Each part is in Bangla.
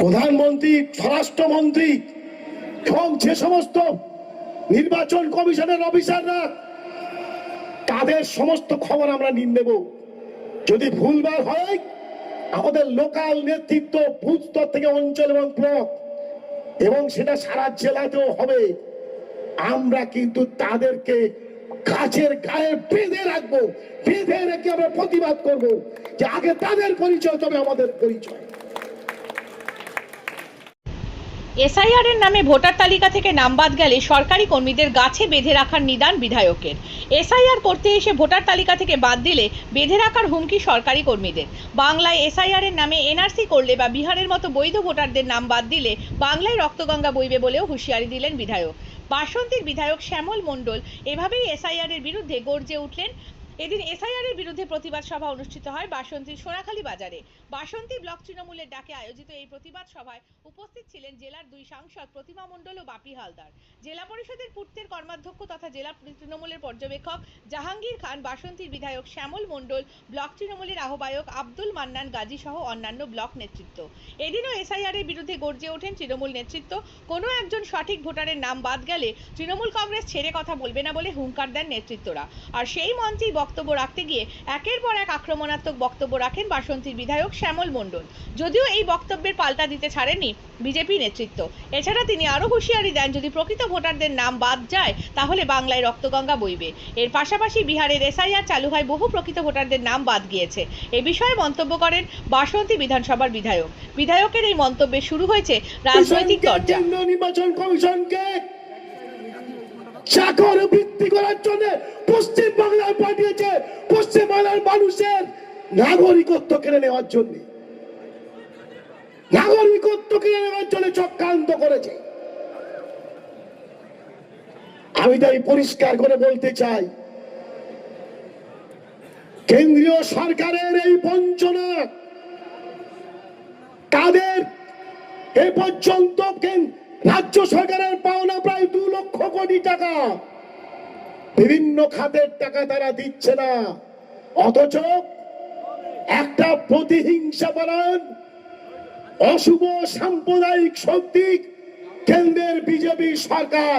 প্রধানমন্ত্রী, স্বরাষ্ট্রমন্ত্রী এবং যে সমস্ত নির্বাচন কমিশনের অফিসাররা, তাদের সমস্ত খবর আমরা নিয়ে নেব। যদি ভুলভাল হয়, আমাদের লোকাল নেতৃত্ব বুথ স্তর থেকে অঞ্চল এবং ব্লক এবং সেটা সারা জেলাতেও হবে, আমরা কিন্তু তাদেরকে গাছের গায়ে বেঁধে রাখবো, বেঁধে রেখে আমরা প্রতিবাদ করব যে আগে তাদের পরিচয়, তবে আমাদের পরিচয়। এসআইআর এর নামে ভোটার তালিকা থেকে নাম বাদ গেলে সরকারি কর্মীদের গাছে বেঁধে রাখার নিদান বিধায়কের। এসআইআর করতে এসে ভোটার তালিকা থেকে বাদ দিলে বেঁধে রাখার হুমকি সরকারি কর্মীদের। বাংলায় এসআইআর এর নামে এনআরসি করলে বা বিহারের মতো বৈধ ভোটারদের নাম বাদ দিলে বাংলায় রক্তগঙ্গা বইবে বলেও হুঁশিয়ারি দিলেন বিধায়ক। বাসন্তীর বিধায়ক শ্যামল মণ্ডল এভাবেই এসআইআর এর বিরুদ্ধে গর্জে উঠলেন। এদিন এসআইআর এর বিরুদ্ধে প্রতিবাদ সভা অনুষ্ঠিত হয় বাসন্তীর সোনাখালী বাজারে। বাসন্তী ব্লক তৃণমূলের ডাকে আয়োজিত এই প্রতিবাদ সভায় উপস্থিত ছিলেন জেলার দুই সাংসদ প্রতিমা মণ্ডল ও বাপি হালদার, জেলা পরিষদের পূর্তের কর্মাধ্যক্ষ তথা জেলা তৃণমূলের পর্যবেক্ষক জাহাঙ্গীর খান, বাসন্তীর বিধায়ক শ্যামল মণ্ডল, ব্লক তৃণমূলের আহ্বায়ক আব্দুল মান্নান গাজী সহ অন্যান্য ব্লক নেতৃত্ব। এদিনও এসআইআর এর বিরুদ্ধে গর্জে ওঠেন তৃণমূল নেতৃত্ব। কোনো একজন সঠিক ভোটারের নাম বাদ গেলে তৃণমূল কংগ্রেস ছেড়ে কথা বলবে না বলে হুঙ্কার দেন নেতৃত্বরা। আর সেই মঞ্চেই বক্তব্য রাখতে গিয়ে একের পর এক আক্রমণাত্মক বক্তব্য রাখেন বাসন্তীর বিধায়ক শ্যামল মণ্ডল। যদিও এই বক্তব্যের পাল্টা দিতে ছাড়েনি বিজেপি নেতৃত্ব। এছাড়া তিনি আরও হুঁশিয়ারি দেন, যদি প্রকৃত ভোটারদের নাম বাদ যায় তাহলে বাংলায় রক্তগঙ্গা বইবে। এর পাশাপাশি বিহারের এসআইআর চালু হয়, বহু প্রকৃত ভোটারদের নাম বাদ গিয়েছে। এ বিষয়ে মন্তব্য করেন বাসন্তী বিধানসভার বিধায়ক। বিধায়কের এই মন্তব্যে শুরু হয়েছে রাজনৈতিক চর্চা। নির্বাচন কমিশনকে চাকর বৃত্তি করার জন্য পশ্চিম বাংলায় পাঠিয়েছে, পশ্চিম বাংলার মানুষের নাগরিকত্ব কেড়ে নেওয়ার জন্য, নাগরিকত্ব কেড়ে নেওয়ার জন্য চক্রান্ত করেছে। আমি তাই পরিষ্কার করে বলতে চাই, কেন্দ্রীয় সরকারের এই বঞ্চনা, তাদের এ পর্যন্ত রাজ্য সরকারের পাওনা প্রায় 2 লক্ষ কোটি টাকা, বিভিন্ন খাতের টাকা তারা দিচ্ছে না, অথচ একটা প্রতিহিংসাপরায়ণ অশুভ সাম্প্রদায়িক শক্তি কেন্দ্রের বিজেপি সরকার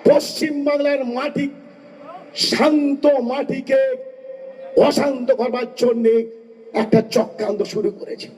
পশ্চিম বাংলার মাটি, শান্ত মাটিকে অশান্ত করবার জন্য একটা চক্রান্ত শুরু করেছে।